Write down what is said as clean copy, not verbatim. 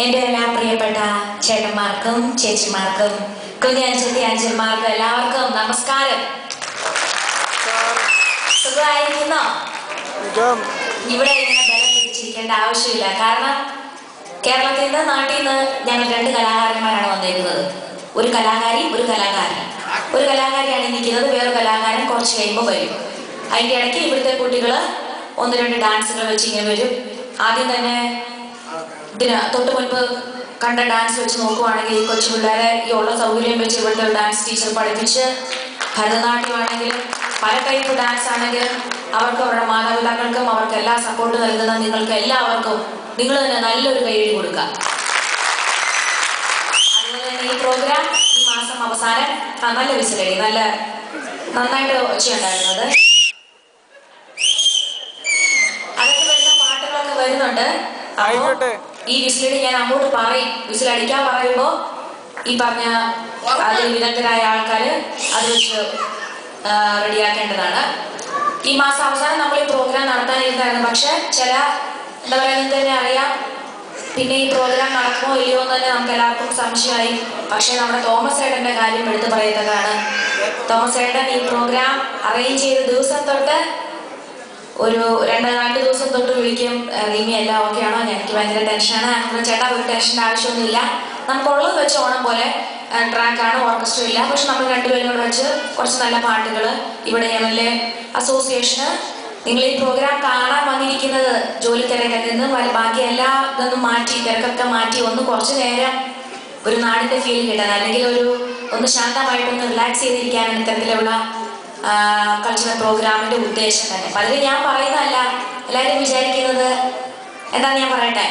എൻ്റെ എല്ലാ പ്രിയപ്പെട്ട ചേട്ടന്മാർക്കും ചേച്ചിമാർക്കും കുഞ്ഞഞ്ചത്തി അഞ്ചന്മാർക്കും എല്ലാവർക്കും നമസ്കാരം. സുഖമായിരിക്കുന്നോ? ഇവിടെ ഇങ്ങനെ ബലം പിടിച്ചിരിക്കേണ്ട ആവശ്യമില്ല. കാരണം കേരളത്തിൽ നിന്ന് നാട്ടിൽ നിന്ന് ഞങ്ങൾ 2 കലാകാരന്മാരാണ് വന്നിരിക്കുന്നത്. ഒരു കലാകാരി, ഒരു കലാകാരൻ. ഒരു കലാകാരിയാണ് നിൽക്കുന്നത്, വേറെ കലാകാരൻ കുറച്ച് കഴിയുമ്പോൾ വരും. അതിൻ്റെ ഇടയ്ക്ക് ഇവിടുത്തെ കുട്ടികൾ 1-2 ഡാൻസുകൾ വെച്ച് ഇങ്ങനെ വരും. ആദ്യം തന്നെ ഇതിന് തൊട്ട് മുൻപ് കണ്ട ഡാൻസ് വെച്ച് നോക്കുവാണെങ്കിൽ ഈ കൊച്ചു പിള്ളേരെ ഈ ഉള്ള സൗകര്യം വെച്ച് ഇവിടുത്തെ ഡാൻസ് ടീച്ചർ പഠിപ്പിച്ച് ഭരതനാട്യമാണെങ്കിലും പല ടൈപ്പ് ഡാൻസ് ആണെങ്കിലും അവർക്ക് അവരുടെ മാതാപിതാക്കൾക്കും അവർക്ക് എല്ലാ സപ്പോർട്ട് നൽകുന്ന നിങ്ങൾക്ക് എല്ലാവർക്കും നിങ്ങൾ തന്നെ നല്ലൊരു കൈയടി കൊടുക്കുക. അതുപോലെ തന്നെ ഈ പ്രോഗ്രാം ഈ മാസം അവസാനം നല്ല വിസിലടി നന്നായിട്ട് ഒച്ചയുണ്ടായിരുന്നത്. അതൊക്കെ വരുന്ന പാട്ടുകളൊക്കെ വരുന്നുണ്ട്. ഈ വിസിലടി ഞാൻ അങ്ങോട്ട് പറയും. വിസിലടിക്കാൻ പറയുമ്പോൾ ഈ പറഞ്ഞ അതിൽ വിദഗ്ധരായ ആൾക്കാർ അത് വെച്ച് റെഡിയാക്കേണ്ടതാണ്. ഈ മാസം അവസാനം നമ്മൾ ഈ പ്രോഗ്രാം നടത്താനിരുന്നായിരുന്നു. പക്ഷെ ചില എന്താ പറയുക, നിങ്ങൾക്ക് തന്നെ അറിയാം, പിന്നെ ഈ പ്രോഗ്രാം നടക്കുമോ ഇല്ലയോ എന്ന് തന്നെ നമുക്ക് എല്ലാവർക്കും സംശയമായി. പക്ഷെ നമ്മുടെ തോമസ് ഏട്ടൻ്റെ കാര്യം എടുത്തു പറയുന്നതാണ്. തോമസ് ഏട്ടൻ ഈ പ്രോഗ്രാം അറേഞ്ച് ചെയ്ത ദിവസം തൊട്ട് ഒരു 2 ദിവസം തൊട്ട് വിളിക്കും, റീമി എല്ലാം ഓക്കെ ആണോ, എനിക്ക് ഭയങ്കര ടെൻഷനാണ്. അങ്ങനെ ചേട്ടാ ഒരു ടെൻഷൻ്റെ ആവശ്യമൊന്നുമില്ല, നമുക്കുള്ളത് വെച്ച് ഓണം പോലെ ട്രാക്കാണ്, ഓർക്കസ്ട്ര ഇല്ല. പക്ഷെ നമ്മൾ 2 പേരും കൂടെ വെച്ച് കുറച്ച് നല്ല പാട്ടുകൾ ഇവിടെ ഞങ്ങളുടെ അസോസിയേഷന് നിങ്ങൾ ഈ പ്രോഗ്രാം കാണാൻ വന്നിരിക്കുന്നത് ജോലി തിരക്കിൽ നിന്ന് ബാക്കി എല്ലാ ഇതൊന്നും മാറ്റി തിരക്കൊക്കെ മാറ്റി ഒന്ന് കുറച്ച് നേരം ഒരു നാടിൻ്റെ ഫീൽ കിട്ടാൻ, അല്ലെങ്കിൽ ഒന്ന് ശാന്തമായിട്ടൊന്ന് റിലാക്സ് ചെയ്തിരിക്കാനാണ് ഇത്തരത്തിലുള്ള കൾച്ചറൽ പ്രോഗ്രാമിൻ്റെ ഉദ്ദേശം തന്നെ. പലരും ഞാൻ പറയുന്നതല്ല, എല്ലാവരും വിചാരിക്കുന്നത് എന്താണെന്ന് ഞാൻ പറയട്ടെ.